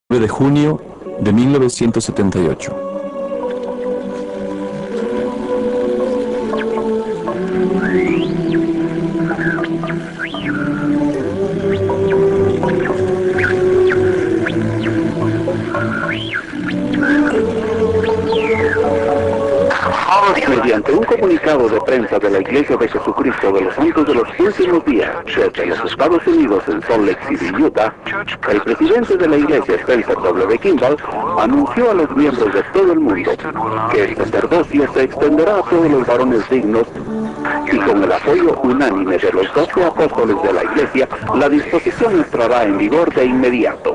9 de junio de 1978. Mediante un comunicado de prensa de la Iglesia de Jesucristo de los Santos de los Últimos Días de los Estados Unidos en Salt Lake City, Utah, el presidente de la Iglesia, Spencer W. Kimball, anunció a los miembros de todo el mundo que el sacerdocio se extenderá a todos los varones dignos y con el apoyo unánime de los 12 apóstoles de la Iglesia, la disposición entrará en vigor de inmediato.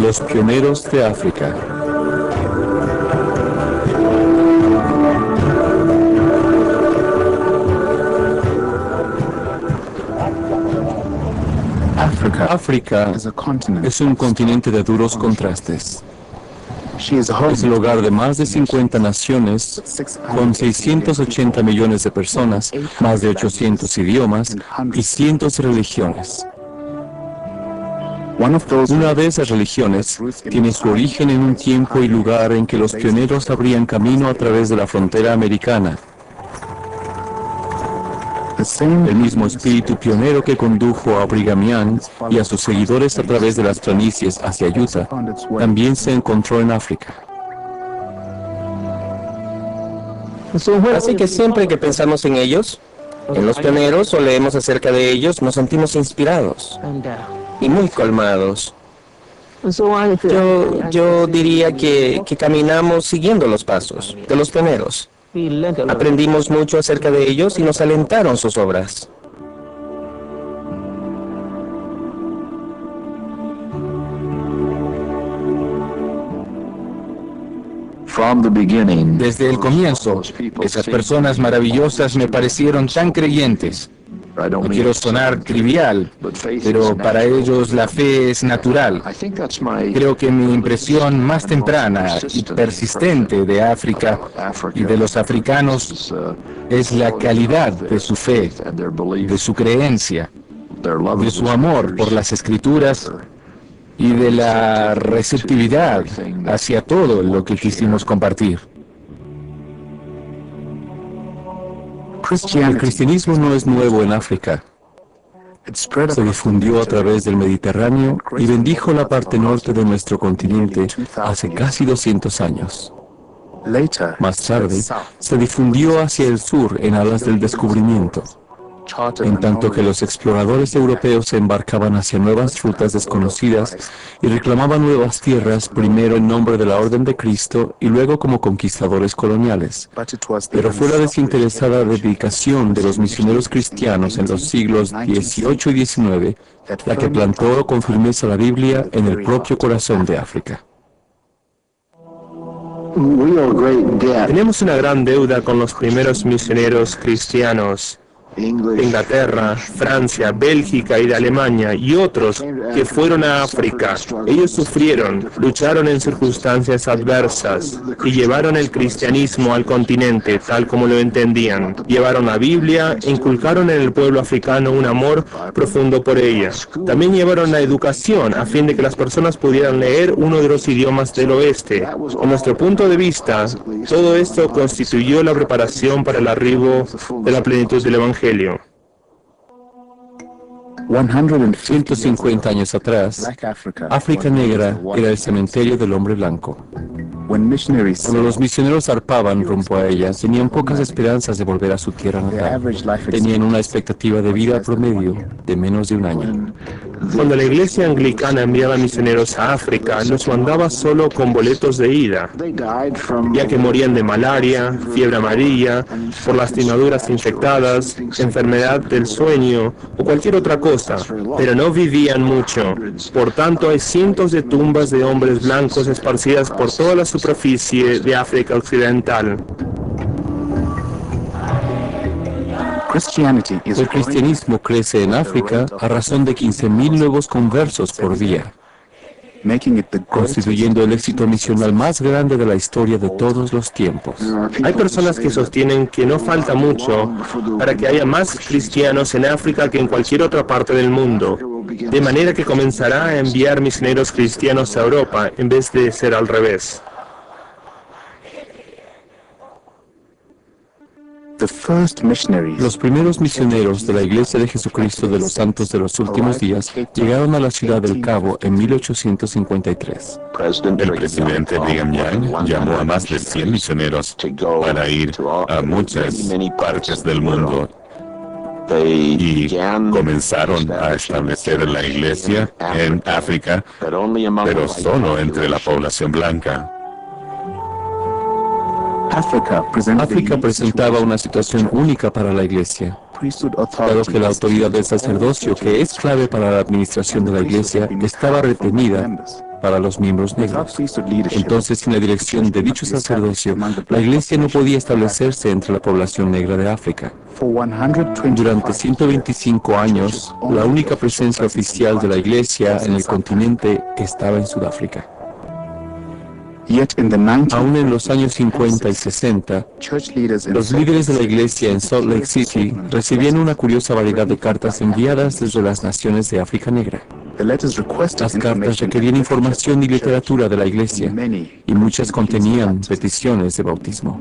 Los pioneros de África. África es un continente de duros contrastes. Es el hogar de más de 50 naciones, con 680 millones de personas, más de 800 idiomas y cientos de religiones. Una de esas religiones tiene su origen en un tiempo y lugar en que los pioneros abrían camino a través de la frontera americana. El mismo espíritu pionero que condujo a Brigham Young y a sus seguidores a través de las planicies hacia Utah, también se encontró en África. Así que siempre que pensamos en ellos, en los pioneros o leemos acerca de ellos, nos sentimos inspirados y muy colmados. Yo diría que caminamos siguiendo los pasos de los pioneros. Aprendimos mucho acerca de ellos y nos alentaron sus obras. Desde el comienzo, esas personas maravillosas me parecieron tan creyentes. No quiero sonar trivial, pero para ellos la fe es natural. Creo que mi impresión más temprana y persistente de África y de los africanos es la calidad de su fe, de su creencia, de su amor por las Escrituras y de la receptividad hacia todo lo que quisimos compartir. El cristianismo no es nuevo en África. Se difundió a través del Mediterráneo y bendijo la parte norte de nuestro continente hace casi 200 años. Más tarde, se difundió hacia el sur en alas del descubrimiento, en tanto que los exploradores europeos se embarcaban hacia nuevas rutas desconocidas y reclamaban nuevas tierras, primero en nombre de la Orden de Cristo y luego como conquistadores coloniales. Pero fue la desinteresada dedicación de los misioneros cristianos en los siglos XVIII y XIX la que plantó con firmeza la Biblia en el propio corazón de África. Tenemos una gran deuda con los primeros misioneros cristianos de Inglaterra, Francia, Bélgica y de Alemania y otros que fueron a África. Ellos sufrieron, lucharon en circunstancias adversas y llevaron el cristianismo al continente tal como lo entendían. Llevaron la Biblia e inculcaron en el pueblo africano un amor profundo por ella. También llevaron la educación a fin de que las personas pudieran leer uno de los idiomas del oeste. Con nuestro punto de vista, todo esto constituyó la preparación para el arribo de la plenitud del Evangelio. 150 años atrás, África Negra era el cementerio del hombre blanco. Cuando los misioneros zarpaban rumbo a ella, tenían pocas esperanzas de volver a su tierra natal. Tenían una expectativa de vida promedio de menos de un año. Cuando la iglesia anglicana enviaba misioneros a África, los mandaba solo con boletos de ida, ya que morían de malaria, fiebre amarilla, por lastimaduras infectadas, enfermedad del sueño o cualquier otra cosa, pero no vivían mucho. Por tanto, hay cientos de tumbas de hombres blancos esparcidas por toda la superficie de África Occidental. El cristianismo crece en África a razón de 15.000 nuevos conversos por día. constituyendo el éxito misional más grande de la historia de todos los tiempos. Hay personas que sostienen que no falta mucho para que haya más cristianos en África que en cualquier otra parte del mundo, de manera que comenzará a enviar misioneros cristianos a Europa en vez de ser al revés. Los primeros misioneros de la Iglesia de Jesucristo de los Santos de los Últimos Días llegaron a la ciudad del Cabo en 1853. El presidente Brigham Young llamó a más de 100 misioneros para ir a muchas partes del mundo y comenzaron a establecer la iglesia en África, pero solo entre la población blanca. África presentaba una situación única para la Iglesia, dado que la autoridad del sacerdocio, que es clave para la administración de la Iglesia, estaba retenida para los miembros negros. Entonces, sin la dirección de dicho sacerdocio, la Iglesia no podía establecerse entre la población negra de África. Durante 125 años, la única presencia oficial de la Iglesia en el continente estaba en Sudáfrica. Aún en los años 50 y 60, los líderes de la iglesia en Salt Lake City recibían una curiosa variedad de cartas enviadas desde las naciones de África Negra. Las cartas requerían información y literatura de la iglesia, y muchas contenían peticiones de bautismo.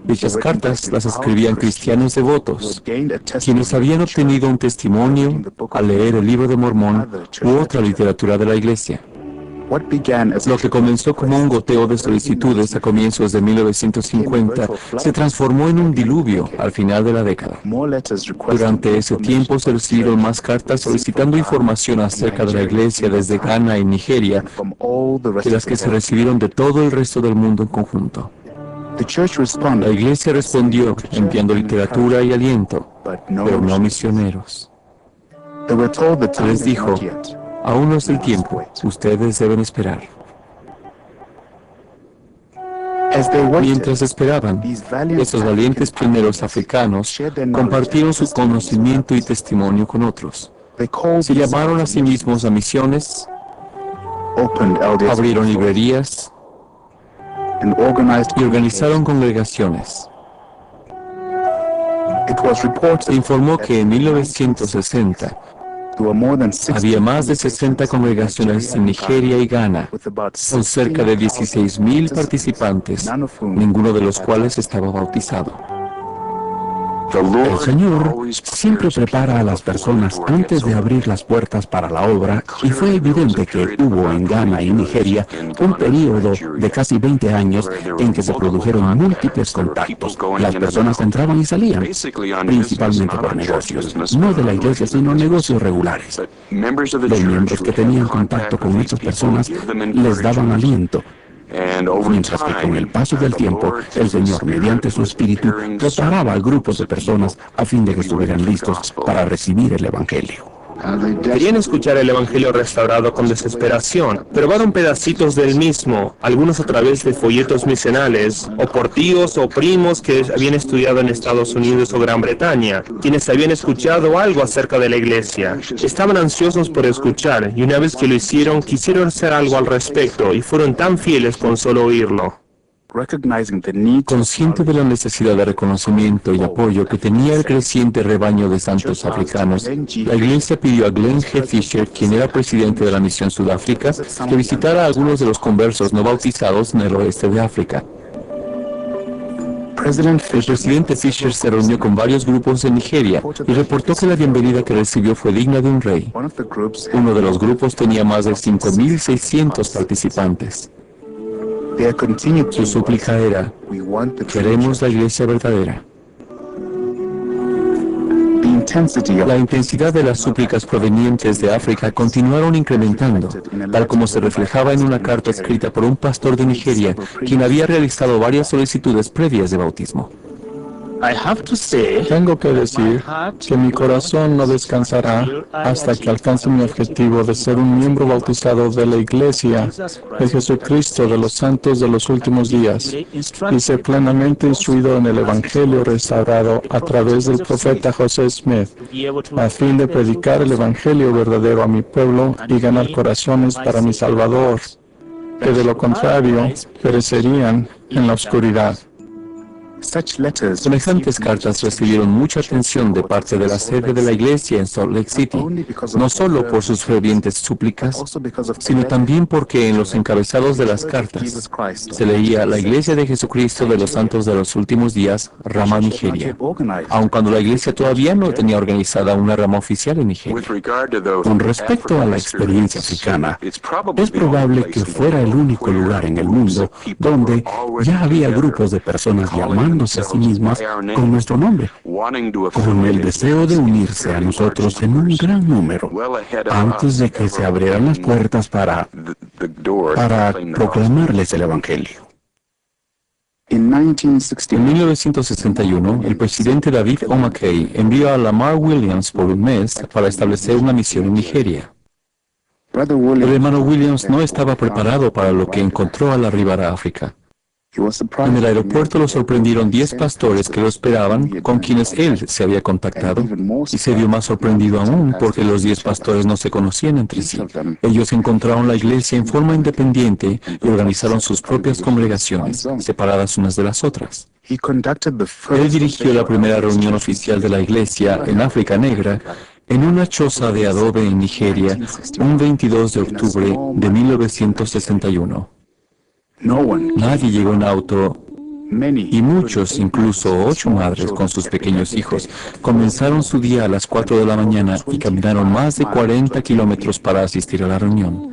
Dichas cartas las escribían cristianos devotos, quienes habían obtenido un testimonio al leer el Libro de Mormón u otra literatura de la iglesia. Lo que comenzó como un goteo de solicitudes a comienzos de 1950 se transformó en un diluvio al final de la década. Durante ese tiempo se recibieron más cartas solicitando información acerca de la iglesia desde Ghana y Nigeria que las que se recibieron de todo el resto del mundo en conjunto. La iglesia respondió enviando literatura y aliento, pero no misioneros. Se les dijo: aún no es el tiempo, ustedes deben esperar. Mientras esperaban, estos valientes pioneros africanos compartieron su conocimiento y testimonio con otros. Se llamaron a sí mismos a misiones, abrieron librerías y organizaron congregaciones. Se informó que en 1960 había más de 60 congregaciones en Nigeria y Ghana, con cerca de 16,000 participantes, ninguno de los cuales estaba bautizado. El Señor siempre prepara a las personas antes de abrir las puertas para la obra, y fue evidente que hubo en Ghana y Nigeria un periodo de casi 20 años en que se produjeron múltiples contactos. Las personas entraban y salían, principalmente por negocios, no de la iglesia, sino negocios regulares. Los miembros que tenían contacto con estas personas les daban aliento, mientras que con el paso del tiempo, el Señor, mediante su Espíritu, preparaba a grupos de personas a fin de que estuvieran listos para recibir el Evangelio. Querían escuchar el Evangelio restaurado con desesperación. Probaron pedacitos del mismo, algunos a través de folletos misionales, o por tíos o primos que habían estudiado en Estados Unidos o Gran Bretaña, quienes habían escuchado algo acerca de la iglesia. Estaban ansiosos por escuchar, y una vez que lo hicieron, quisieron hacer algo al respecto, y fueron tan fieles con solo oírlo. Consciente de la necesidad de reconocimiento y apoyo que tenía el creciente rebaño de santos africanos, la iglesia pidió a Glenn G. Fisher, quien era presidente de la misión Sudáfrica, que visitara a algunos de los conversos no bautizados en el oeste de África. El presidente Fisher se reunió con varios grupos en Nigeria y reportó que la bienvenida que recibió fue digna de un rey. Uno de los grupos tenía más de 5,600 participantes. Su súplica era: queremos la iglesia verdadera. La intensidad de las súplicas provenientes de África continuaron incrementando, tal como se reflejaba en una carta escrita por un pastor de Nigeria, quien había realizado varias solicitudes previas de bautismo. Tengo que decir que mi corazón no descansará hasta que alcance mi objetivo de ser un miembro bautizado de la Iglesia de Jesucristo de los Santos de los Últimos Días y ser plenamente instruido en el Evangelio restaurado a través del profeta José Smith, a fin de predicar el Evangelio verdadero a mi pueblo y ganar corazones para mi Salvador, que de lo contrario perecerían en la oscuridad. Semejantes cartas recibieron mucha atención de parte de la sede de la iglesia en Salt Lake City, no solo por sus fervientes súplicas, sino también porque en los encabezados de las cartas se leía la Iglesia de Jesucristo de los Santos de los Últimos Días, rama Nigeria, aun cuando la iglesia todavía no tenía organizada una rama oficial en Nigeria. Con respecto a la experiencia africana, es probable que fuera el único lugar en el mundo donde ya había grupos de personas llamándose a sí mismas con nuestro nombre, con el deseo de unirse a nosotros en un gran número, antes de que se abrieran las puertas para proclamarles el Evangelio. En 1961, el presidente David O. McKay envió a Lamar Williams por un mes para establecer una misión en Nigeria. El hermano Williams no estaba preparado para lo que encontró al arribar a África. En el aeropuerto lo sorprendieron 10 pastores que lo esperaban, con quienes él se había contactado, y se vio más sorprendido aún porque los 10 pastores no se conocían entre sí. Ellos encontraron la iglesia en forma independiente y organizaron sus propias congregaciones, separadas unas de las otras. Él dirigió la primera reunión oficial de la iglesia en África Negra, en una choza de adobe en Nigeria, un 22 de octubre de 1961. Nadie llegó en auto y muchos, incluso 8 madres con sus pequeños hijos, comenzaron su día a las 4 de la mañana y caminaron más de 40 kilómetros para asistir a la reunión.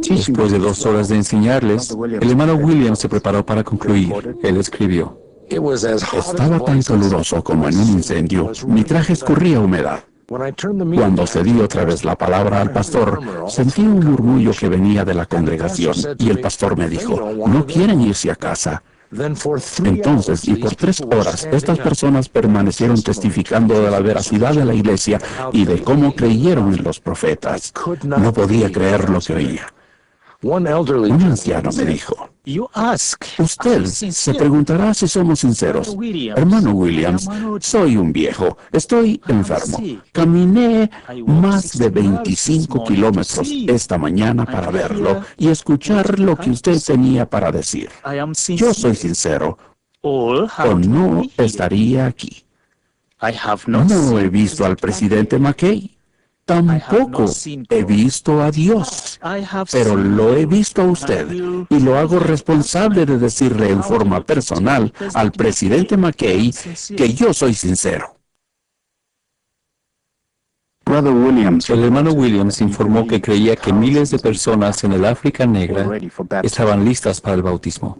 Después de 2 horas de enseñarles, el hermano William se preparó para concluir. Él escribió: Estaba tan caluroso como en un incendio, mi traje escurría humedad. Cuando cedí otra vez la palabra al pastor, sentí un murmullo que venía de la congregación y el pastor me dijo, ¿no quieren irse a casa? Entonces, y por 3 horas, estas personas permanecieron testificando de la veracidad de la iglesia y de cómo creyeron en los profetas. No podía creer lo que oía. Un anciano me dijo, usted se preguntará si somos sinceros. Hermano Williams, soy un viejo, estoy enfermo. Caminé más de 25 kilómetros esta mañana para verlo y escuchar lo que usted tenía para decir. Yo soy sincero, o no estaría aquí. No he visto al presidente McKay. Tampoco he visto a Dios, pero lo he visto a usted y lo hago responsable de decirle en forma personal al presidente McKay que yo soy sincero. El hermano Williams informó que creía que miles de personas en el África Negra estaban listas para el bautismo.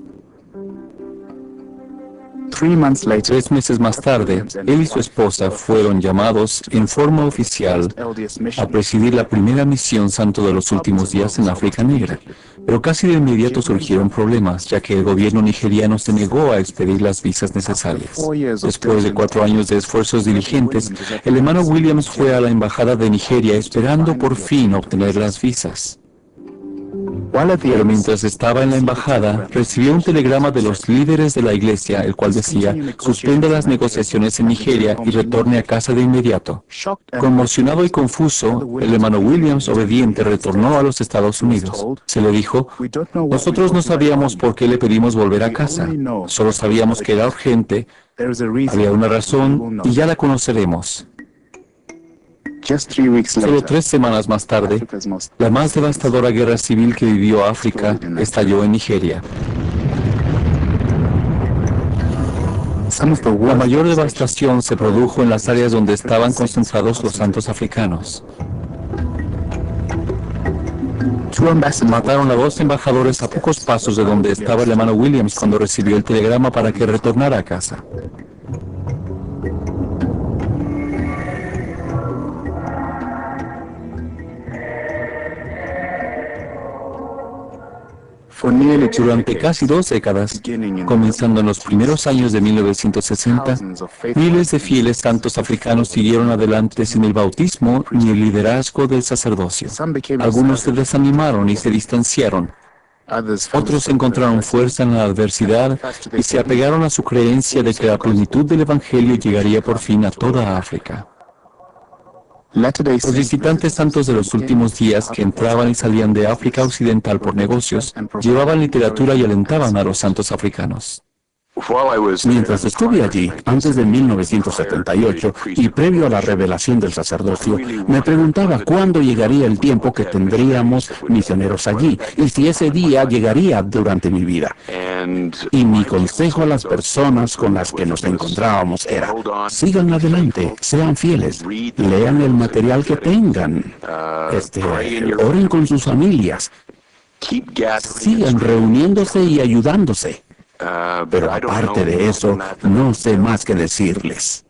3 meses más tarde, él y su esposa fueron llamados en forma oficial a presidir la primera misión santo de los últimos días en África Negra. Pero casi de inmediato surgieron problemas, ya que el gobierno nigeriano se negó a expedir las visas necesarias. Después de 4 años de esfuerzos diligentes, el hermano Williams fue a la embajada de Nigeria esperando por fin obtener las visas. Pero mientras estaba en la embajada, recibió un telegrama de los líderes de la iglesia, el cual decía, suspenda las negociaciones en Nigeria y retorne a casa de inmediato. Conmocionado y confuso, el hermano Williams, obediente, retornó a los Estados Unidos. Se le dijo, nosotros no sabíamos por qué le pedimos volver a casa. Solo sabíamos que era urgente, había una razón y ya la conoceremos. Solo 3 semanas más tarde, la más devastadora guerra civil que vivió África estalló en Nigeria. La mayor devastación se produjo en las áreas donde estaban concentrados los santos africanos. Mataron a 2 embajadores a pocos pasos de donde estaba el hermano Williams cuando recibió el telegrama para que retornara a casa. Durante casi 2 décadas, comenzando en los primeros años de 1960, miles de fieles santos africanos siguieron adelante sin el bautismo ni el liderazgo del sacerdocio. Algunos se desanimaron y se distanciaron. Otros encontraron fuerza en la adversidad y se apegaron a su creencia de que la plenitud del Evangelio llegaría por fin a toda África. Los visitantes santos de los últimos días que entraban y salían de África Occidental por negocios, llevaban literatura y alentaban a los santos africanos. Mientras estuve allí, antes de 1978, y previo a la revelación del sacerdocio, me preguntaba cuándo llegaría el tiempo que tendríamos misioneros allí, y si ese día llegaría durante mi vida. Y mi consejo a las personas con las que nos encontrábamos era: sigan adelante, sean fieles, lean el material que tengan, oren con sus familias, sigan reuniéndose y ayudándose. Pero aparte de eso, no sé más que decirles.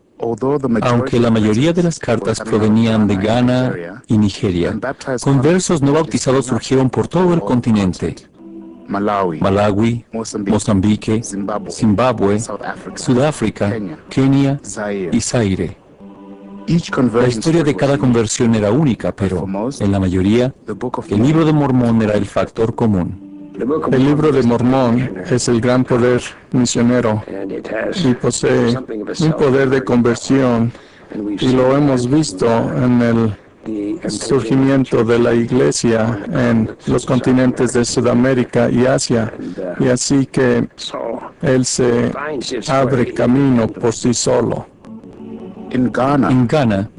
Aunque la mayoría de las cartas provenían de Ghana y Nigeria, conversos no bautizados surgieron por todo el continente: Malawi, Mozambique, Zimbabue, Sudáfrica, Kenia y Zaire. La historia de cada conversión era única, pero en la mayoría, el libro de Mormón era el factor común. El libro de Mormón es el gran poder misionero y posee un poder de conversión, y lo hemos visto en el surgimiento de la iglesia en los continentes de Sudamérica y Asia, y así que él se abre camino por sí solo. En Ghana,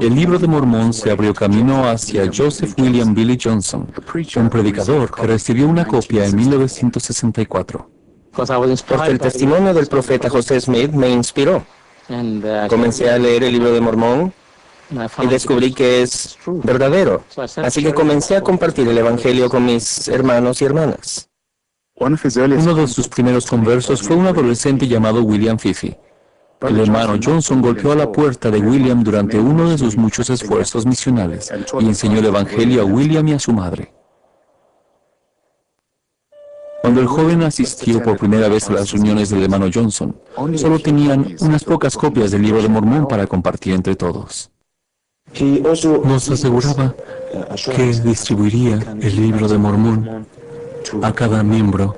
el libro de Mormón se abrió camino hacia Joseph William Billy Johnson, un predicador que recibió una copia en 1964. Porque el testimonio del profeta José Smith me inspiró. Comencé a leer el libro de Mormón y descubrí que es verdadero. Así que comencé a compartir el Evangelio con mis hermanos y hermanas. Uno de sus primeros conversos fue un adolescente llamado William Fifi. El hermano Johnson golpeó a la puerta de William durante uno de sus muchos esfuerzos misionales y enseñó el Evangelio a William y a su madre. Cuando el joven asistió por primera vez a las reuniones del hermano Johnson, solo tenían unas pocas copias del libro de Mormón para compartir entre todos. Nos aseguraba que distribuiría el libro de Mormón a cada miembro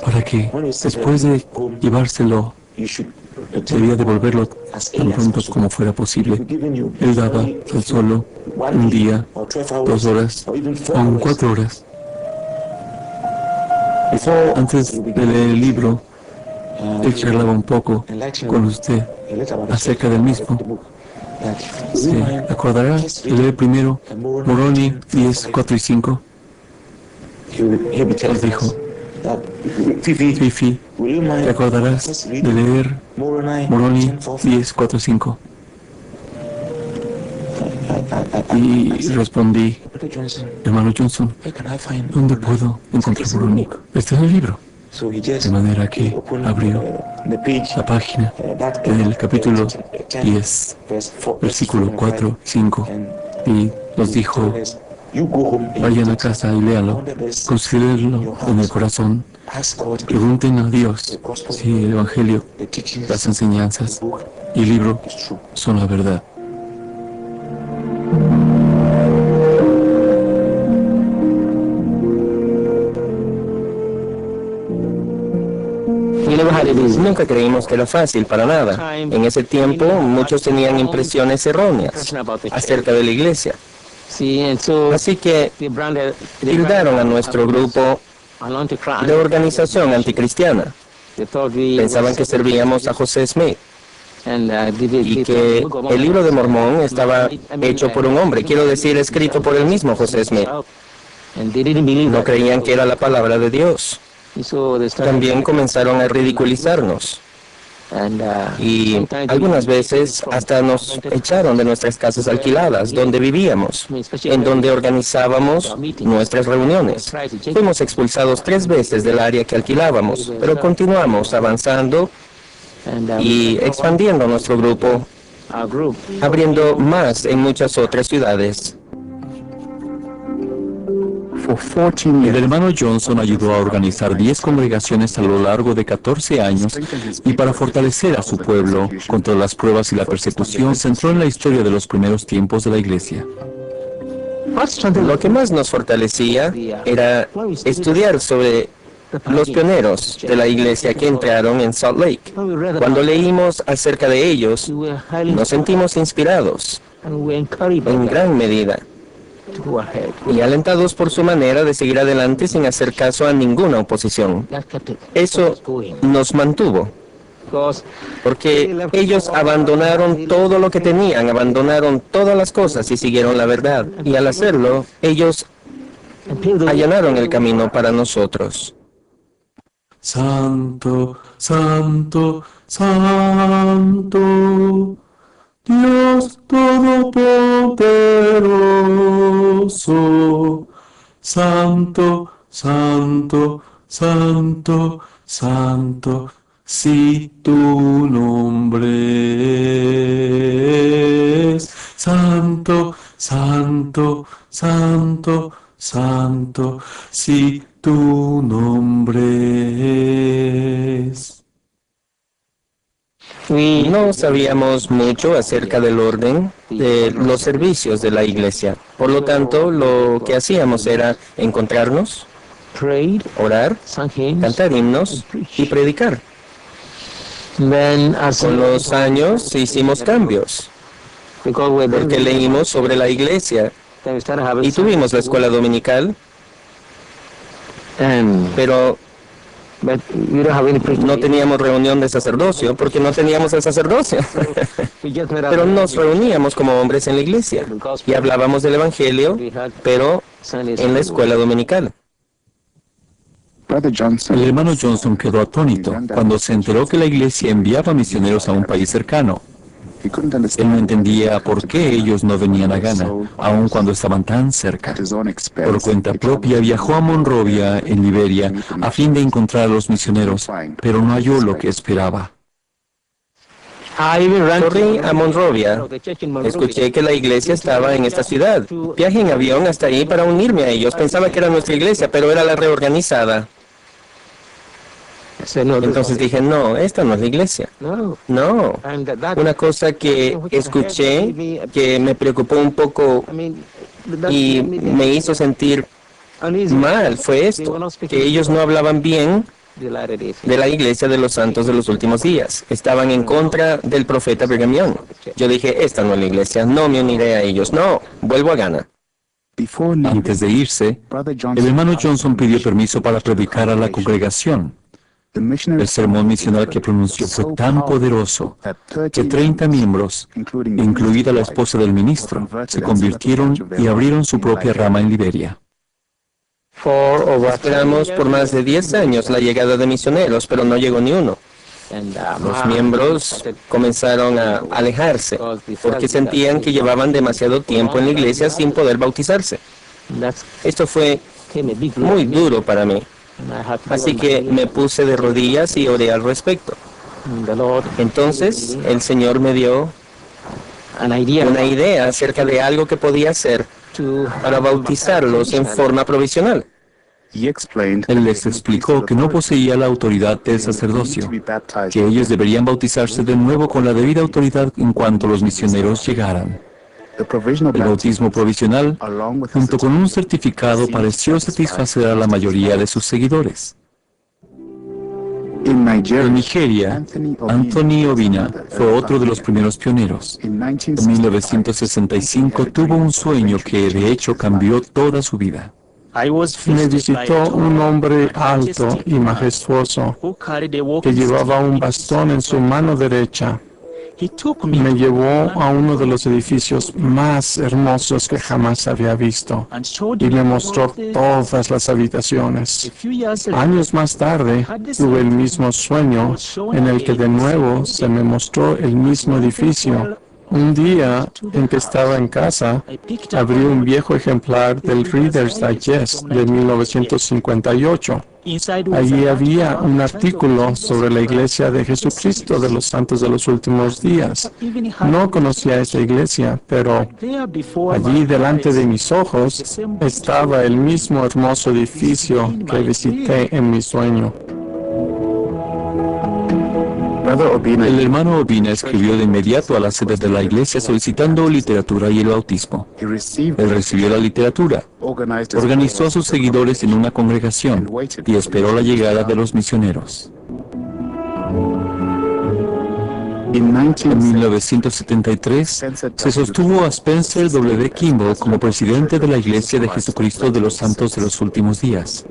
para que, después de llevárselo, debía devolverlo tan pronto como fuera posible. Él daba tan solo un día, 2 horas, o 4 horas. Antes de leer el libro, él charlaba un poco con usted acerca del mismo. ¿Se acordará de leer primero Moroni 10, 4 y 5? Él dijo: Fifi, ¿te acordarás de leer Moroni 10, 4, 5? Y respondí: hermano Johnson, ¿dónde puedo encontrar Moroni? Está en el libro. De manera que abrió la página en el capítulo 10, versículo 4, 5, y nos dijo: vayan a casa y léanlo, considérenlo en el corazón, pregunten a Dios si el Evangelio, las enseñanzas y el libro son la verdad. Nunca creímos que era fácil, para nada. En ese tiempo, muchos tenían impresiones erróneas acerca de la iglesia. Así que tildaron a nuestro grupo de organización anticristiana. Pensaban que servíamos a José Smith y que el libro de Mormón estaba hecho por un hombre, quiero decir, escrito por el mismo José Smith. No creían que era la palabra de Dios. También comenzaron a ridiculizarnos. Y algunas veces hasta nos echaron de nuestras casas alquiladas, donde vivíamos, en donde organizábamos nuestras reuniones. Fuimos expulsados 3 veces del área que alquilábamos, pero continuamos avanzando y expandiendo nuestro grupo, abriendo más en muchas otras ciudades. El hermano Johnson ayudó a organizar 10 congregaciones a lo largo de 14 años y para fortalecer a su pueblo contra las pruebas y la persecución centró en la historia de los primeros tiempos de la iglesia. Lo que más nos fortalecía era estudiar sobre los pioneros de la iglesia que entraron en Salt Lake. Cuando leímos acerca de ellos, nos sentimos inspirados en gran medida y alentados por su manera de seguir adelante sin hacer caso a ninguna oposición. Eso nos mantuvo, porque ellos abandonaron todo lo que tenían, abandonaron todas las cosas y siguieron la verdad. Y al hacerlo, ellos allanaron el camino para nosotros. Santo, santo, santo, Dios Todopoderoso. Santo, santo, santo, santo, si tu nombre es. Santo, santo, santo, santo, si tu nombre es. No sabíamos mucho acerca del orden de los servicios de la iglesia. Por lo tanto, lo que hacíamos era encontrarnos, orar, cantar himnos y predicar. Con los años hicimos cambios, porque leímos sobre la iglesia y tuvimos la escuela dominical, pero no teníamos reunión de sacerdocio porque no teníamos el sacerdocio. Pero nos reuníamos como hombres en la iglesia y hablábamos del evangelio, pero en la escuela dominical. El hermano Johnson quedó atónito cuando se enteró que la iglesia enviaba misioneros a un país cercano. Él no entendía por qué ellos no venían a Ghana, aun cuando estaban tan cerca. Por cuenta propia viajó a Monrovia, en Liberia, a fin de encontrar a los misioneros, pero no halló lo que esperaba. Corrí a Monrovia. Escuché que la iglesia estaba en esta ciudad. Viajé en avión hasta ahí para unirme a ellos. Pensaba que era nuestra iglesia, pero era la reorganizada. Entonces dije, no, esta no es la iglesia. No. Una cosa que escuché que me preocupó un poco y me hizo sentir mal fue esto, que ellos no hablaban bien de la iglesia de los santos de los últimos días. Estaban en contra del profeta Brigham Young. Yo dije, esta no es la iglesia, no me uniré a ellos, no, vuelvo a Ghana. Antes de irse, el hermano Johnson pidió permiso para predicar a la congregación. El sermón misional que pronunció fue tan poderoso que 30 miembros, incluida la esposa del ministro, se convirtieron y abrieron su propia rama en Liberia. Esperamos por más de 10 años la llegada de misioneros, pero no llegó ni uno. Los miembros comenzaron a alejarse porque sentían que llevaban demasiado tiempo en la iglesia sin poder bautizarse. Esto fue muy duro para mí. Así que me puse de rodillas y oré al respecto. Entonces el Señor me dio una idea acerca de algo que podía hacer para bautizarlos en forma provisional. Él les explicó que no poseía la autoridad del sacerdocio, que ellos deberían bautizarse de nuevo con la debida autoridad en cuanto los misioneros llegaran. El bautismo provisional, junto con un certificado, pareció satisfacer a la mayoría de sus seguidores. En Nigeria, Anthony Obina fue otro de los primeros pioneros. En 1965 tuvo un sueño que de hecho cambió toda su vida. Me visitó un hombre alto y majestuoso que llevaba un bastón en su mano derecha. Me llevó a uno de los edificios más hermosos que jamás había visto y me mostró todas las habitaciones. Años más tarde tuve el mismo sueño en el que de nuevo se me mostró el mismo edificio. Un día en que estaba en casa, abrí un viejo ejemplar del Reader's Digest de 1958. Allí había un artículo sobre la Iglesia de Jesucristo de los Santos de los Últimos Días. No conocía esa iglesia, pero allí delante de mis ojos estaba el mismo hermoso edificio que visité en mi sueño. El hermano Obina escribió de inmediato a la sede de la iglesia solicitando literatura y el bautismo. Él recibió la literatura, organizó a sus seguidores en una congregación y esperó la llegada de los misioneros. En 1973 se sostuvo a Spencer W. Kimball como presidente de la Iglesia de Jesucristo de los Santos de los Últimos Días.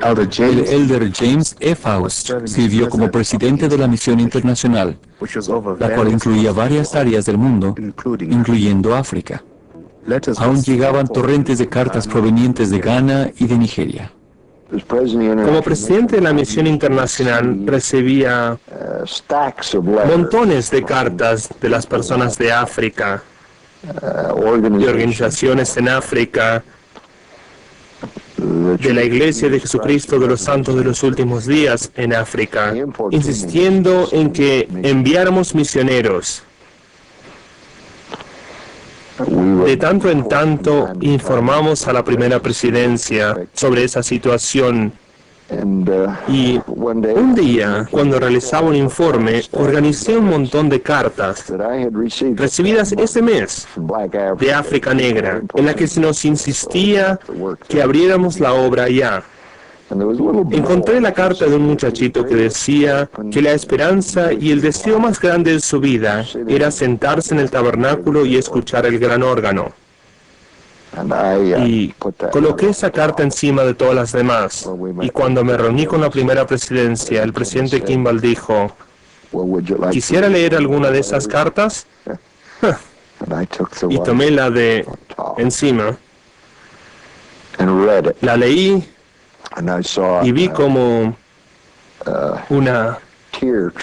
El elder James E. Faust sirvió como presidente de la Misión Internacional, la cual incluía varias áreas del mundo, incluyendo África. Aún llegaban torrentes de cartas provenientes de Ghana y de Nigeria. Como presidente de la Misión Internacional recibía montones de cartas de las personas de África, de organizaciones en África, de la Iglesia de Jesucristo de los Santos de los Últimos Días en África, insistiendo en que enviáramos misioneros. De tanto en tanto informamos a la primera presidencia sobre esa situación y un día, cuando realizaba un informe, organicé un montón de cartas recibidas ese mes de África Negra, en la que se nos insistía que abriéramos la obra allá. Encontré la carta de un muchachito que decía que la esperanza y el deseo más grande de su vida era sentarse en el tabernáculo y escuchar el gran órgano. Y coloqué esa carta encima de todas las demás. Y cuando me reuní con la primera presidencia, el presidente Kimball dijo, ¿quisiera leer alguna de esas cartas? Y tomé la de encima. La leí y vi como una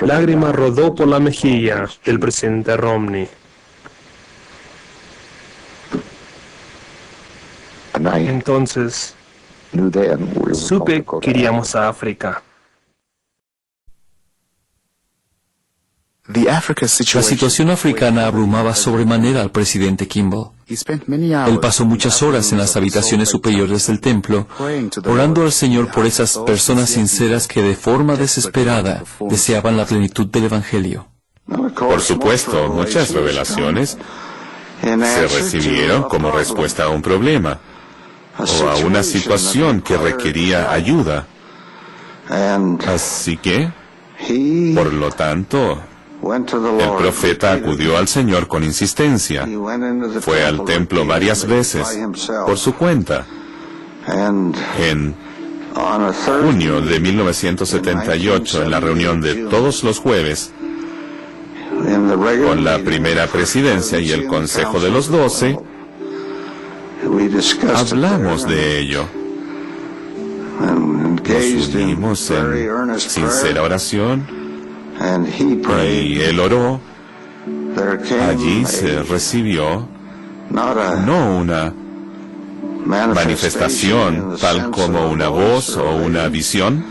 lágrima rodó por la mejilla del presidente Romney. Entonces, supe que iríamos a África. La situación africana abrumaba sobremanera al presidente Kimball. Él pasó muchas horas en las habitaciones superiores del templo, orando al Señor por esas personas sinceras que de forma desesperada deseaban la plenitud del Evangelio. Por supuesto, muchas revelaciones se recibieron como respuesta a un problema o a una situación que requería ayuda. Así que, por lo tanto, el profeta acudió al Señor con insistencia. Fue al templo varias veces por su cuenta. En junio de 1978, en la reunión de todos los jueves, con la primera presidencia y el Consejo de los 12, hablamos de ello. Nos unimos en sincera oración y él oró. Allí se recibió no una manifestación tal como una voz o una visión.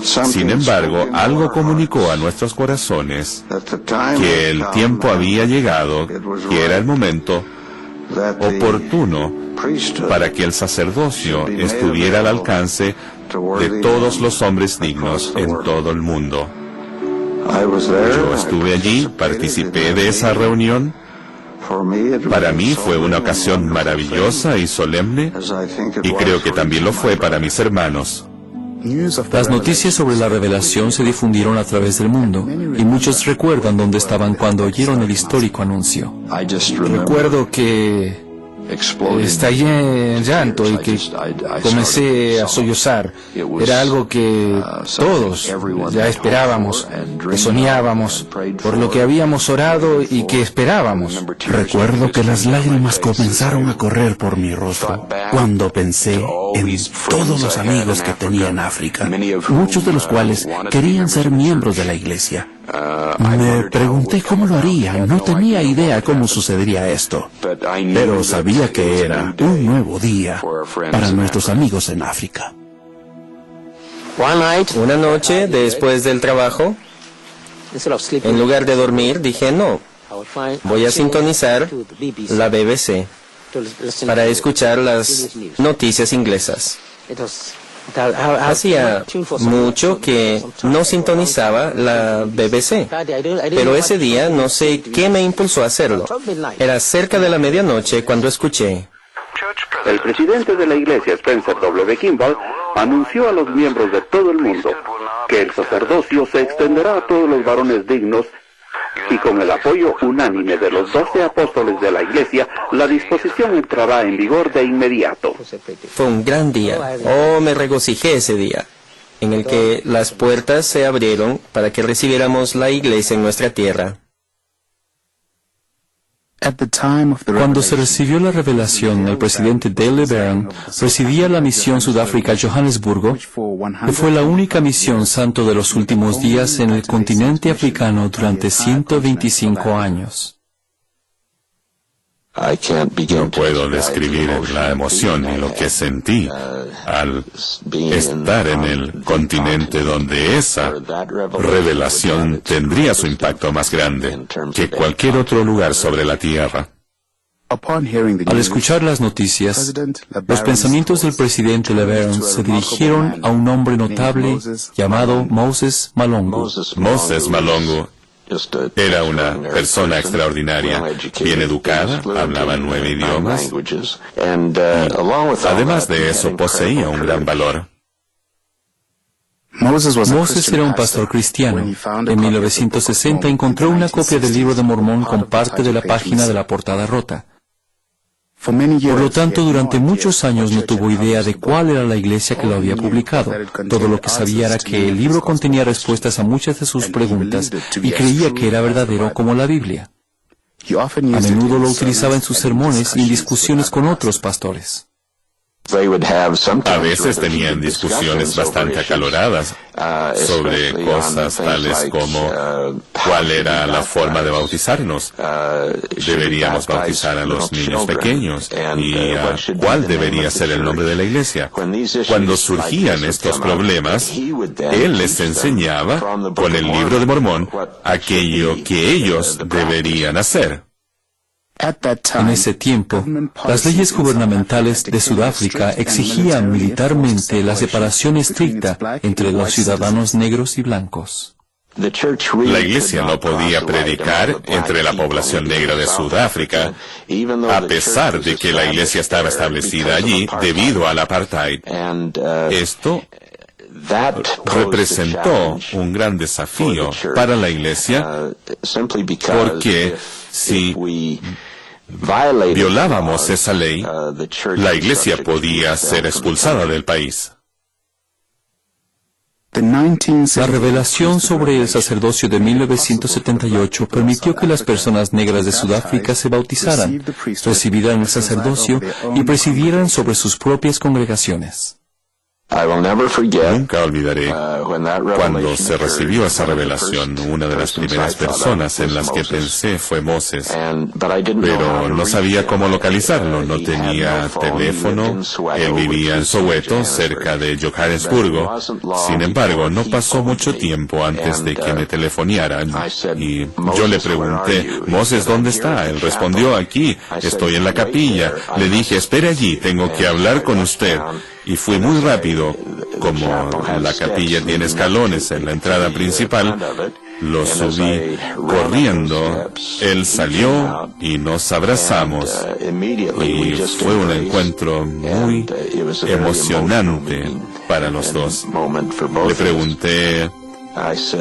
Sin embargo, algo comunicó a nuestros corazones que el tiempo había llegado, que era el momento oportuno para que el sacerdocio estuviera al alcance de todos los hombres dignos en todo el mundo. Yo estuve allí, participé de esa reunión. Para mí fue una ocasión maravillosa y solemne, y creo que también lo fue para mis hermanos. Las noticias sobre la revelación se difundieron a través del mundo, y muchos recuerdan dónde estaban cuando oyeron el histórico anuncio. Recuerdo que estallé en llanto y que comencé a sollozar. Era algo que todos ya esperábamos, que soñábamos, por lo que habíamos orado y que esperábamos. Recuerdo que las lágrimas comenzaron a correr por mi rostro cuando pensé en todos los amigos que tenía en África, muchos de los cuales querían ser miembros de la iglesia. Me pregunté cómo lo haría. No tenía idea cómo sucedería esto, pero sabía que era un nuevo día para nuestros amigos en África. Una noche, después del trabajo, en lugar de dormir, dije no, voy a sintonizar la BBC para escuchar las noticias inglesas. Hacía mucho que no sintonizaba la BBC, pero ese día no sé qué me impulsó a hacerlo. Era cerca de la medianoche cuando escuché: el presidente de la iglesia, Spencer W. Kimball, anunció a los miembros de todo el mundo que el sacerdocio se extenderá a todos los varones dignos, y con el apoyo unánime de los 12 apóstoles de la iglesia, la disposición entrará en vigor de inmediato. Fue un gran día. Oh, me regocijé ese día, en el que las puertas se abrieron para que recibiéramos la iglesia en nuestra tierra. Cuando se recibió la revelación, el presidente Dale Barron presidía la misión Sudáfrica Johannesburgo, que fue la única misión santo de los últimos días en el continente africano durante 125 años. No puedo describir la emoción y lo que sentí al estar en el continente donde esa revelación tendría su impacto más grande que cualquier otro lugar sobre la tierra. Al escuchar las noticias, los pensamientos del presidente LeBaron se dirigieron a un hombre notable llamado Moses Malongo. Moses Malongo era una persona extraordinaria, bien educada, hablaba 9 idiomas, y además de eso poseía un gran valor. Moses era un pastor cristiano. En 1960 encontró una copia del Libro de Mormón con parte de la página de la portada rota. Por lo tanto, durante muchos años no tuvo idea de cuál era la iglesia que lo había publicado. Todo lo que sabía era que el libro contenía respuestas a muchas de sus preguntas y creía que era verdadero como la Biblia. A menudo lo utilizaba en sus sermones y en discusiones con otros pastores. A veces tenían discusiones bastante acaloradas sobre cosas tales como cuál era la forma de bautizarnos. Deberíamos bautizar a los niños pequeños y cuál debería ser el nombre de la iglesia. Cuando surgían estos problemas, él les enseñaba con el Libro de Mormón aquello que ellos deberían hacer. En ese tiempo, las leyes gubernamentales de Sudáfrica exigían militarmente la separación estricta entre los ciudadanos negros y blancos. La iglesia no podía predicar entre la población negra de Sudáfrica, a pesar de que la iglesia estaba establecida allí debido al apartheid. Esto representó un gran desafío para la iglesia, porque si violábamos esa ley, la iglesia podía ser expulsada del país. La revelación sobre el sacerdocio de 1978 permitió que las personas negras de Sudáfrica se bautizaran, recibieran el sacerdocio y presidieran sobre sus propias congregaciones. Nunca olvidaré cuando se recibió esa revelación. Una de las primeras personas en las que pensé fue Moses, pero no sabía cómo localizarlo. No tenía teléfono. Él vivía en Soweto, cerca de Johannesburgo. Sin embargo, no pasó mucho tiempo antes de que me telefonearan y yo le pregunté: Moses, ¿dónde está? Él respondió: aquí, estoy en la capilla. Le dije: espere allí, tengo que hablar con usted. Y fui muy rápido. Como la capilla tiene escalones en la entrada principal, lo subí corriendo. Él salió y nos abrazamos. Y fue un encuentro muy emocionante para los dos. Le pregunté: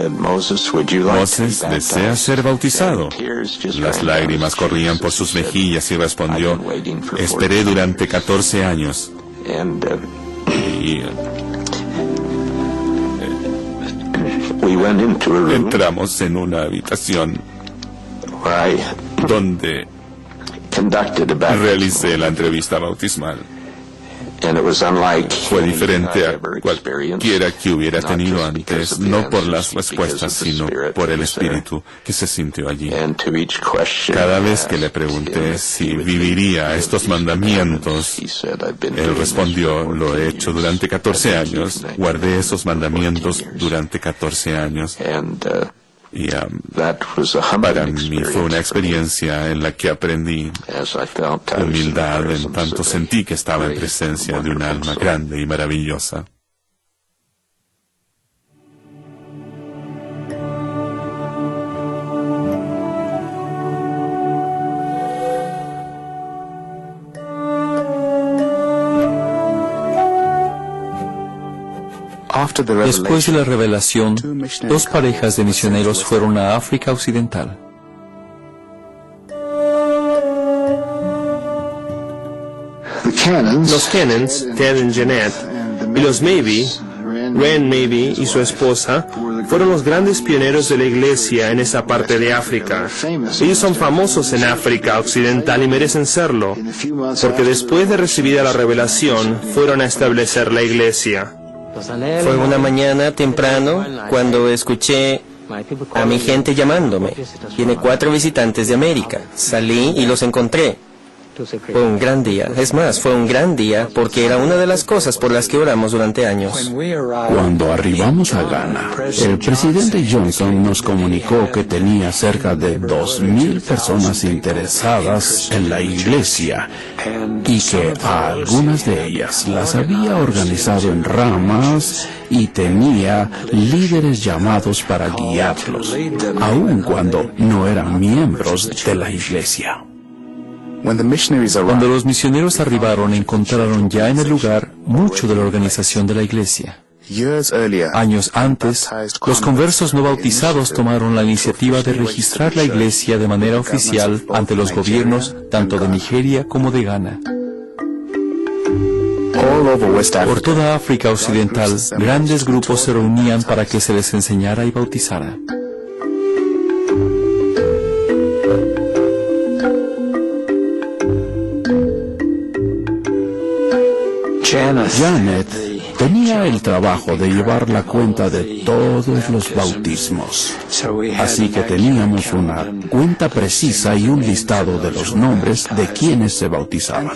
Moses, ¿desea ser bautizado? Las lágrimas corrían por sus mejillas y respondió: esperé durante 14 años. Y entramos en una habitación donde realicé la entrevista bautismal. Fue diferente a cualquiera que hubiera tenido antes, no por las respuestas, sino por el espíritu que se sintió allí. Cada vez que le pregunté si viviría estos mandamientos, él respondió: lo he hecho durante 14 años, guardé esos mandamientos durante 14 años. Y para mí fue una experiencia en la que aprendí humildad, en tanto sentí que estaba en presencia de un alma grande y maravillosa. Después de la revelación, 2 parejas de misioneros fueron a África Occidental. Los Cannons, Ted y Jeanette, y los Maybe, Ren Maybe y su esposa, fueron los grandes pioneros de la iglesia en esa parte de África. Ellos son famosos en África Occidental y merecen serlo, porque después de recibida la revelación, fueron a establecer la iglesia. Fue una mañana temprano cuando escuché a mi gente llamándome. Tiene 4 visitantes de América. Salí y los encontré. Fue un gran día. Es más, fue un gran día porque era una de las cosas por las que oramos durante años. Cuando arribamos a Ghana, el presidente Johnson nos comunicó que tenía cerca de 2,000 personas interesadas en la iglesia y que a algunas de ellas las había organizado en ramas y tenía líderes llamados para guiarlos, aun cuando no eran miembros de la iglesia. Cuando los misioneros arribaron, encontraron ya en el lugar mucho de la organización de la iglesia. Años antes, los conversos no bautizados tomaron la iniciativa de registrar la iglesia de manera oficial ante los gobiernos tanto de Nigeria como de Ghana. Por toda África Occidental, grandes grupos se reunían para que se les enseñara y bautizara. Janet tenía el trabajo de llevar la cuenta de todos los bautismos. Así que teníamos una cuenta precisa y un listado de los nombres de quienes se bautizaban.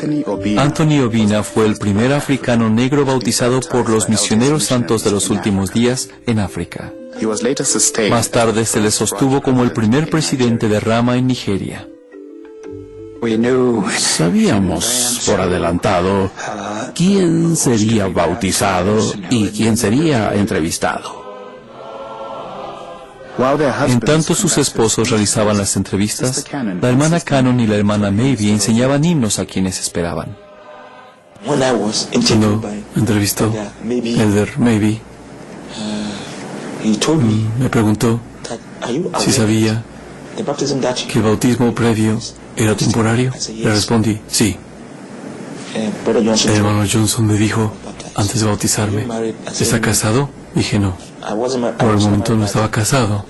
Anthony Obina fue el primer africano negro bautizado por los misioneros santos de los últimos días en África. Más tarde se le sostuvo como el primer presidente de Rama en Nigeria. Sabíamos por adelantado quién sería bautizado y quién sería entrevistado. En tanto sus esposos realizaban las entrevistas, la hermana Cannon y la hermana Maybe enseñaban himnos a quienes esperaban. Cuando entrevistó Elder Maybe, me preguntó si sabía que el bautismo previo era temporario. Le respondí, sí. El hermano Johnson me dijo, antes de bautizarme, ¿está casado? Dije, no. Por el momento no estaba casado.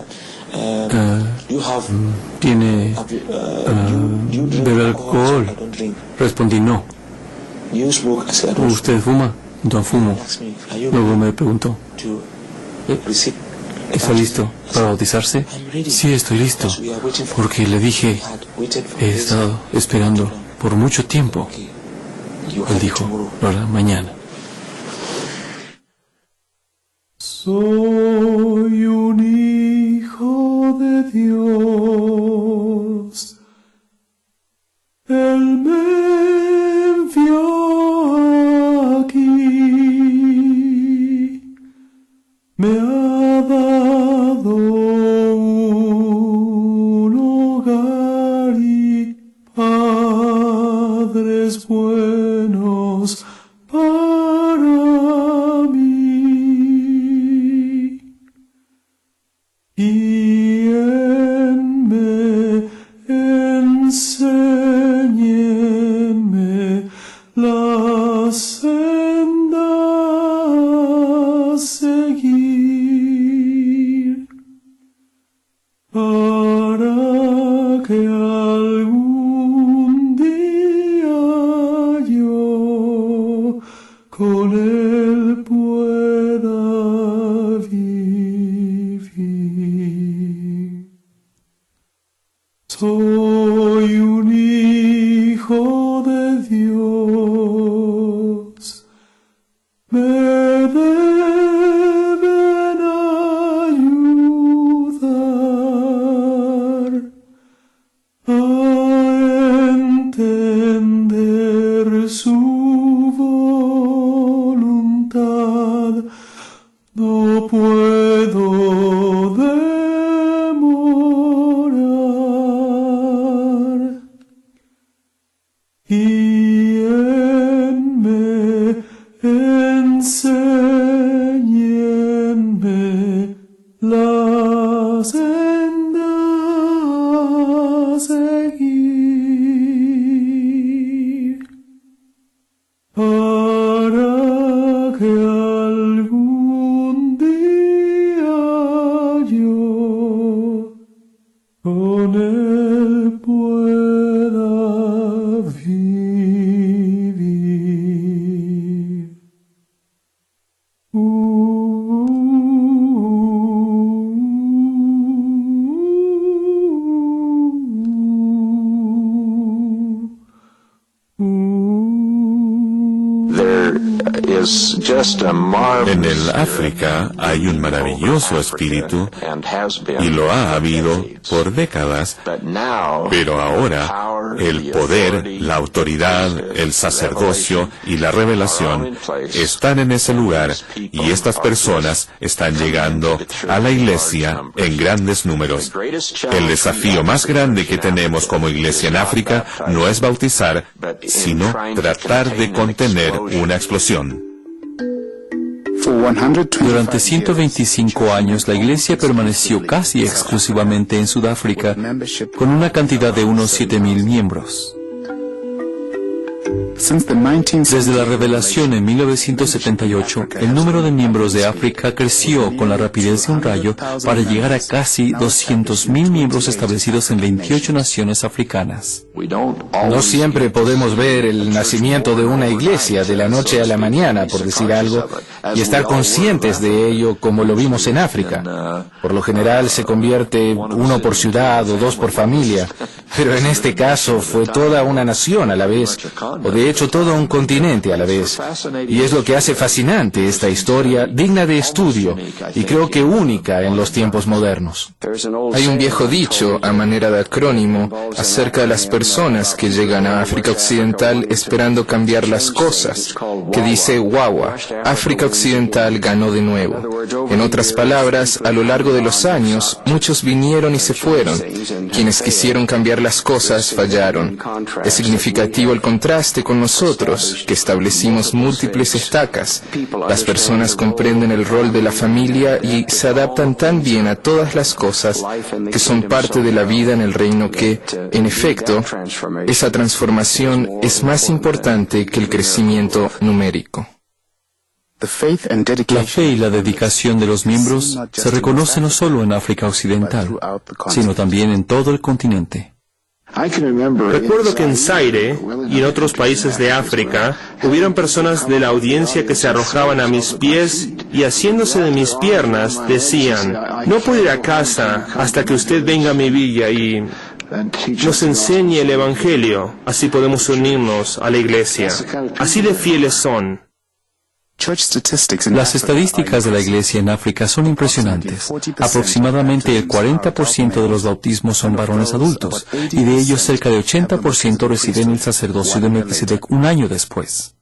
¿Bebe alcohol? Respondí, no. ¿Usted fuma? No fumo. Luego me preguntó, ¿está listo para bautizarse? Sí, estoy listo, porque le dije, he estado esperando por mucho tiempo. Él dijo, lo hará mañana. Soy un hijo de Dios. Él me envió aquí. Me ha dado un hogar y padres buenos para mí. él pueda vivir. Soy un hijo de Dios, me deben ayudar a entender su voluntad. No puedo demorar. Guíenme, enséñenme la senda a seguir, para que algún día yo con él pueda vivir. En el África hay un maravilloso espíritu y lo ha habido por décadas, pero ahora el poder, la autoridad, el sacerdocio y la revelación están en ese lugar y estas personas están llegando a la iglesia en grandes números. El desafío más grande que tenemos como iglesia en África no es bautizar, sino tratar de contener una explosión. Durante 125 años la iglesia permaneció casi exclusivamente en Sudáfrica, con una cantidad de unos 7.000 miembros. Desde la revelación en 1978, el número de miembros de África creció con la rapidez de un rayo para llegar a casi 200.000 miembros establecidos en 28 naciones africanas. No siempre podemos ver el nacimiento de una iglesia de la noche a la mañana, por decir algo, y estar conscientes de ello como lo vimos en África. Por lo general se convierte uno por ciudad o dos por familia, pero en este caso fue toda una nación a la vez, o de hecho todo un continente a la vez. Y es lo que hace fascinante esta historia, digna de estudio, y creo que única en los tiempos modernos. Hay un viejo dicho, a manera de acrónimo, acerca de las personas que llegan a África Occidental esperando cambiar las cosas, que dice Wawa, África Occidental ganó de nuevo. En otras palabras, a lo largo de los años, muchos vinieron y se fueron. Quienes quisieron cambiar las cosas fallaron. Es significativo el contraste con nosotros, que establecimos múltiples estacas. Las personas comprenden el rol de la familia y se adaptan tan bien a todas las cosas que son parte de la vida en el reino que, en efecto, esa transformación es más importante que el crecimiento numérico. La fe y la dedicación de los miembros se reconoce no solo en África Occidental, sino también en todo el continente. Recuerdo que en Zaire y en otros países de África hubieron personas de la audiencia que se arrojaban a mis pies y haciéndose de mis piernas decían: no puedo ir a casa hasta que usted venga a mi villa y nos enseñe el Evangelio, así podemos unirnos a la iglesia. Así de fieles son. Las estadísticas de la iglesia en África son impresionantes. Aproximadamente el 40% de los bautismos son varones adultos, y de ellos cerca de 80% reciben el sacerdocio de Melquisedec un año después.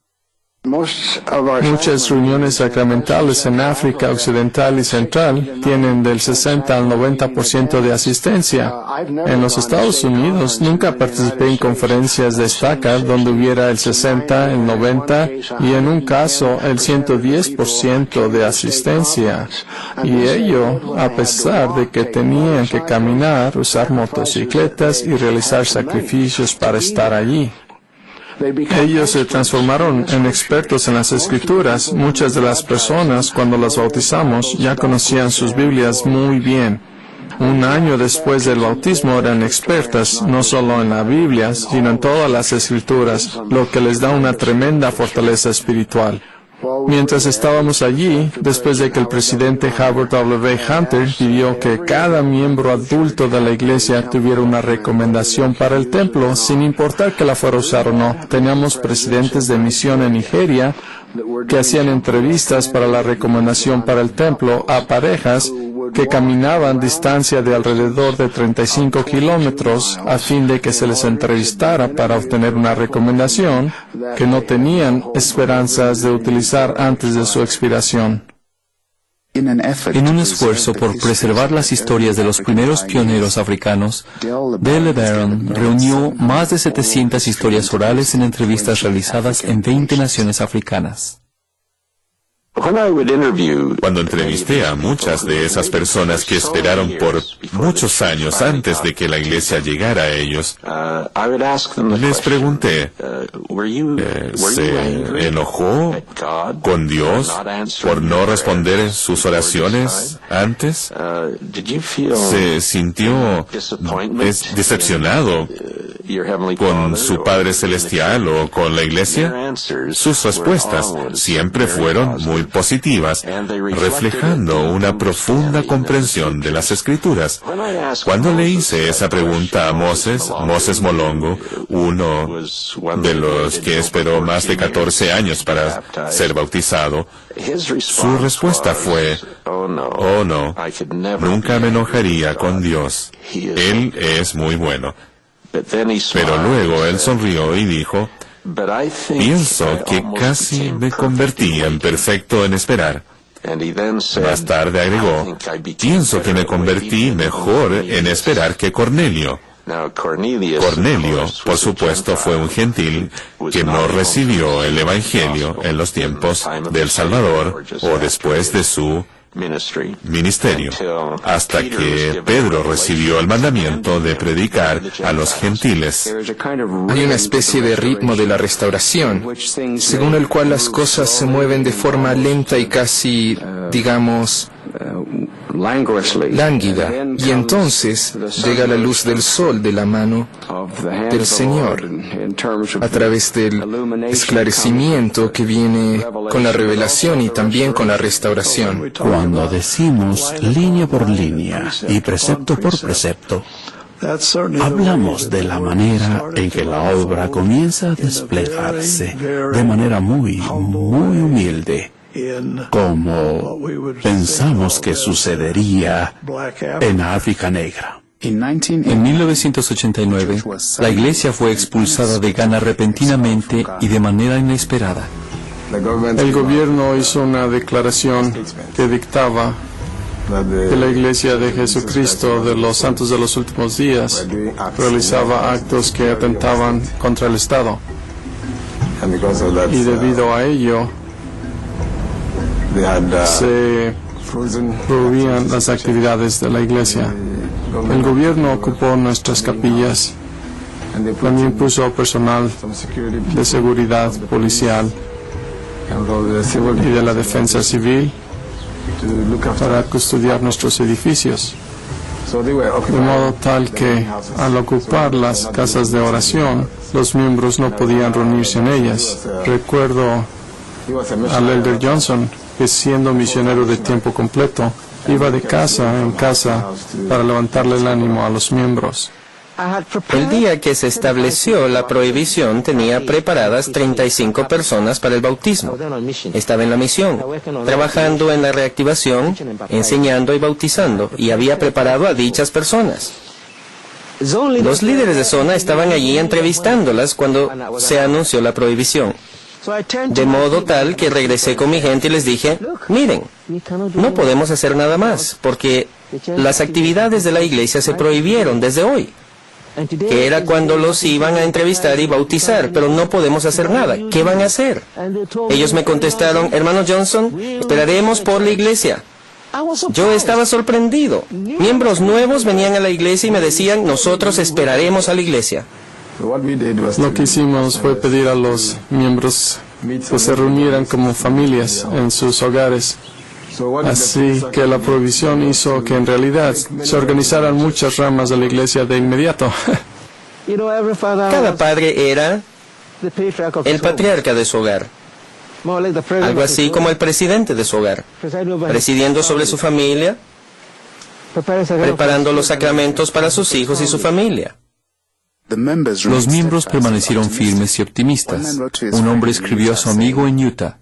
Muchas reuniones sacramentales en África Occidental y Central tienen del 60 al 90% de asistencia. En los Estados Unidos nunca participé en conferencias de estaca donde hubiera el 60, el 90 y en un caso el 110% de asistencia. Y ello a pesar de que tenían que caminar, usar motocicletas y realizar sacrificios para estar allí. Ellos se transformaron en expertos en las Escrituras. Muchas de las personas, cuando las bautizamos, ya conocían sus Biblias muy bien. Un año después del bautismo eran expertas, no solo en la Biblia, sino en todas las Escrituras, lo que les da una tremenda fortaleza espiritual. Mientras estábamos allí, después de que el presidente Howard W. Hunter pidió que cada miembro adulto de la iglesia tuviera una recomendación para el templo, sin importar que la fuera a usar o no, teníamos presidentes de misión en Nigeria que hacían entrevistas para la recomendación para el templo a parejas que caminaban distancia de alrededor de 35 kilómetros a fin de que se les entrevistara para obtener una recomendación que no tenían esperanzas de utilizar antes de su expiración. En un esfuerzo por preservar las historias de los primeros pioneros africanos, Dale Barron reunió más de 700 historias orales en entrevistas realizadas en 20 naciones africanas. Cuando entrevisté a muchas de esas personas que esperaron por muchos años antes de que la iglesia llegara a ellos, les pregunté, ¿se enojó con Dios por no responder sus oraciones antes? ¿Se sintió decepcionado con su Padre Celestial o con la iglesia? Sus respuestas siempre fueron muy positivas, reflejando una profunda comprensión de las Escrituras. Cuando le hice esa pregunta a Moses Molongo, uno de los que esperó más de 14 años para ser bautizado, su respuesta fue, oh no, nunca me enojaría con Dios. Él es muy bueno. Pero luego él sonrió y dijo, pienso que casi me convertí en perfecto en esperar. Más tarde agregó, pienso que me convertí mejor en esperar que Cornelio. Cornelio, por supuesto, fue un gentil que no recibió el Evangelio en los tiempos del Salvador o después de su ministerio, hasta que Pedro recibió el mandamiento de predicar a los gentiles. Hay una especie de ritmo de la restauración, según el cual las cosas se mueven de forma lenta y casi, digamos, lánguida, y entonces llega la luz del sol de la mano del Señor a través del esclarecimiento que viene con la revelación y también con la restauración. Cuando decimos línea por línea y precepto por precepto, hablamos de la manera en que la obra comienza a desplegarse de manera muy humilde, como pensamos que sucedería en África Negra. En 1989, la iglesia fue expulsada de Ghana repentinamente y de manera inesperada. El gobierno hizo una declaración que dictaba que la Iglesia de Jesucristo de los Santos de los Últimos Días realizaba actos que atentaban contra el Estado. Y debido a ello, se prohibían las actividades de la iglesia. El gobierno ocupó nuestras capillas, también puso personal de seguridad policial y de la defensa civil para custodiar nuestros edificios, de modo tal que al ocupar las casas de oración, los miembros no podían reunirse en ellas. Recuerdo al Elder Johnson, que siendo misionero de tiempo completo, iba de casa en casa para levantarle el ánimo a los miembros. El día que se estableció la prohibición tenía preparadas 35 personas para el bautismo. Estaba en la misión, trabajando en la reactivación, enseñando y bautizando, y había preparado a dichas personas. Los líderes de zona estaban allí entrevistándolas cuando se anunció la prohibición. De modo tal que regresé con mi gente y les dije, miren, no podemos hacer nada más, porque las actividades de la iglesia se prohibieron desde hoy, que era cuando los iban a entrevistar y bautizar, pero no podemos hacer nada. ¿Qué van a hacer? Ellos me contestaron, hermano Johnson, esperaremos por la iglesia. Yo estaba sorprendido. Miembros nuevos venían a la iglesia y me decían, nosotros esperaremos a la iglesia. Lo que hicimos fue pedir a los miembros que se reunieran como familias en sus hogares. Así que la prohibición hizo que en realidad se organizaran muchas ramas de la iglesia de inmediato. Cada padre era el patriarca de su hogar. algo así como el presidente de su hogar, presidiendo sobre su familia, preparando los sacramentos para sus hijos y su familia. Los miembros permanecieron firmes y optimistas. Un hombre escribió a su amigo en Utah: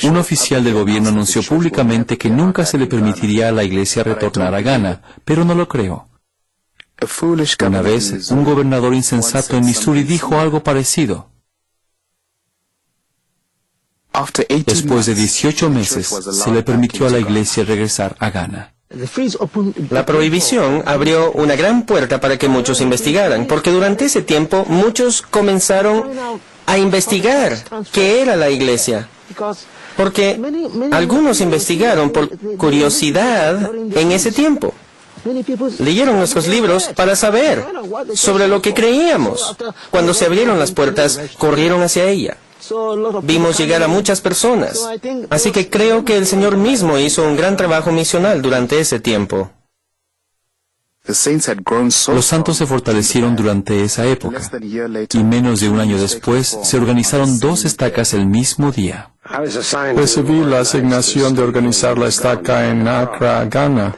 un oficial del gobierno anunció públicamente que nunca se le permitiría a la iglesia retornar a Ghana, pero no lo creo. Una vez, un gobernador insensato en Missouri dijo algo parecido. Después de 18 meses, se le permitió a la iglesia regresar a Ghana. La prohibición abrió una gran puerta para que muchos investigaran, porque durante ese tiempo muchos comenzaron a investigar qué era la iglesia. Porque algunos investigaron por curiosidad en ese tiempo. Leyeron nuestros libros para saber sobre lo que creíamos. Cuando se abrieron las puertas, corrieron hacia ella. Vimos llegar a muchas personas. Así que creo que el Señor mismo hizo un gran trabajo misional durante ese tiempo. Los santos se fortalecieron durante esa época, y menos de un año después se organizaron 2 estacas el mismo día. Recibí la asignación de organizar la estaca en Accra, Ghana.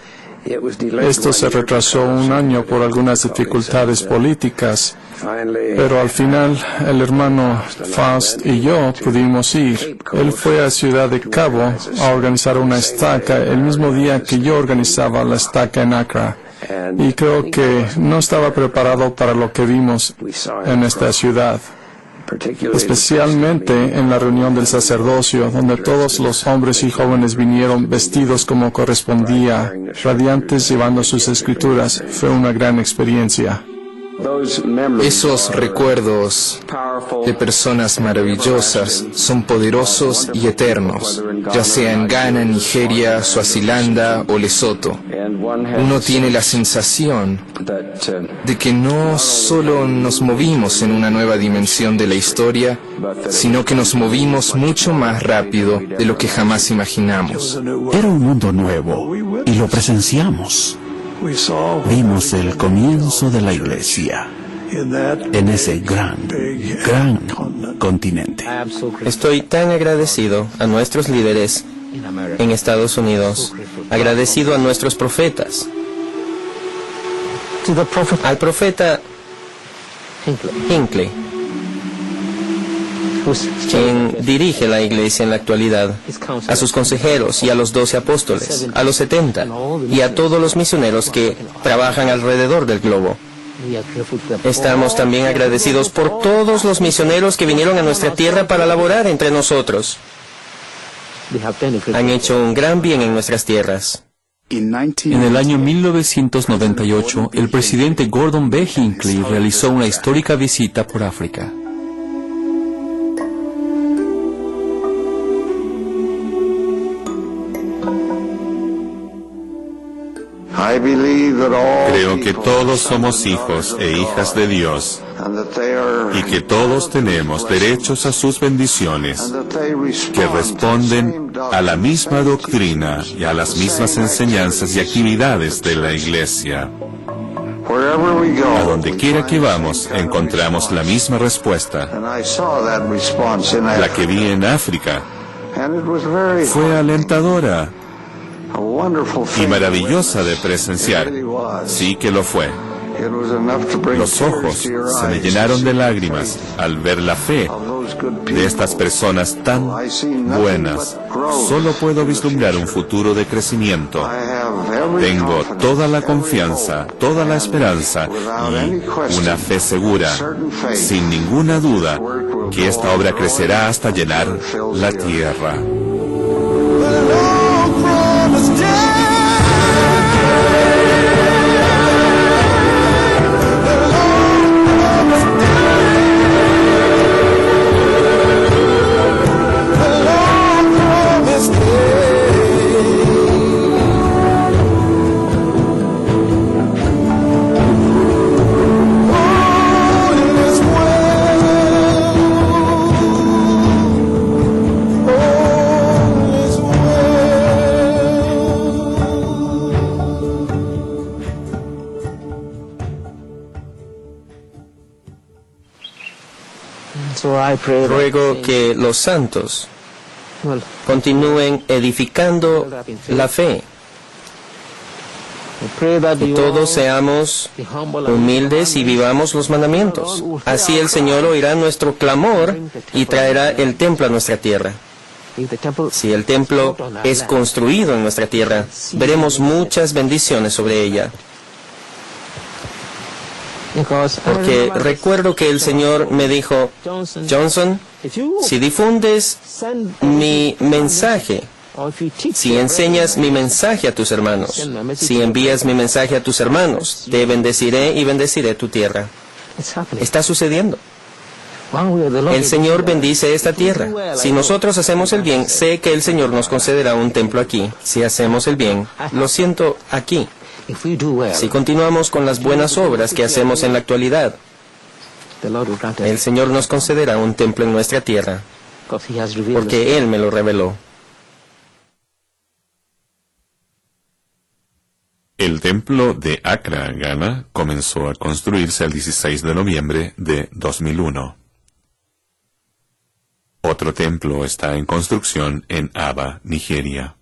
Esto se retrasó un año por algunas dificultades políticas, pero al final el hermano Faust y yo pudimos ir. Él fue a Ciudad de Cabo a organizar una estaca el mismo día que yo organizaba la estaca en Accra. Y creo que no estaba preparado para lo que vimos en esta ciudad, especialmente en la reunión del sacerdocio, donde todos los hombres y jóvenes vinieron vestidos como correspondía, radiantes llevando sus escrituras. Fue una gran experiencia. Esos recuerdos de personas maravillosas son poderosos y eternos, ya sea en Ghana, Nigeria, Suazilanda o Lesoto. Uno tiene la sensación de que no solo nos movimos en una nueva dimensión de la historia, sino que nos movimos mucho más rápido de lo que jamás imaginamos. Era un mundo nuevo y lo presenciamos. Vimos el comienzo de la iglesia en ese gran continente. Estoy tan agradecido a nuestros líderes en Estados Unidos, agradecido a nuestros profetas, al profeta Hinckley, quien dirige la iglesia en la actualidad, a sus consejeros y a los 12 apóstoles, a los 70 y a todos los misioneros que trabajan alrededor del globo. Estamos también agradecidos por todos los misioneros que vinieron a nuestra tierra para laborar entre nosotros. Han hecho un gran bien en nuestras tierras. En el año 1998, el presidente Gordon B. Hinckley realizó una histórica visita por África. Creo que todos somos hijos e hijas de Dios y que todos tenemos derechos a sus bendiciones, que responden a la misma doctrina y a las mismas enseñanzas y actividades de la Iglesia. A donde quiera que vamos, encontramos la misma respuesta. La que vi en África fue alentadora y maravillosa de presenciar. Sí que lo fue. Los ojos se me llenaron de lágrimas al ver la fe de estas personas tan buenas. Solo puedo vislumbrar un futuro de crecimiento. Tengo toda la confianza, toda la esperanza y una fe segura, sin ninguna duda, que esta obra crecerá hasta llenar la tierra. Ruego que los santos continúen edificando la fe, que todos seamos humildes y vivamos los mandamientos. Así el Señor oirá nuestro clamor y traerá el templo a nuestra tierra. Si el templo es construido en nuestra tierra, veremos muchas bendiciones sobre ella. Porque recuerdo que el Señor me dijo, Johnson, si difundes mi mensaje, si enseñas mi mensaje a tus hermanos, si envías mi mensaje a tus hermanos, te bendeciré y bendeciré tu tierra. Está sucediendo. El Señor bendice esta tierra. Si nosotros hacemos el bien, sé que el Señor nos concederá un templo aquí. Si hacemos el bien, lo siento aquí. Si continuamos con las buenas obras que hacemos en la actualidad, el Señor nos concederá un templo en nuestra tierra, porque Él me lo reveló. El templo de Accra, Ghana, comenzó a construirse el 16 de noviembre de 2001. Otro templo está en construcción en Aba, Nigeria.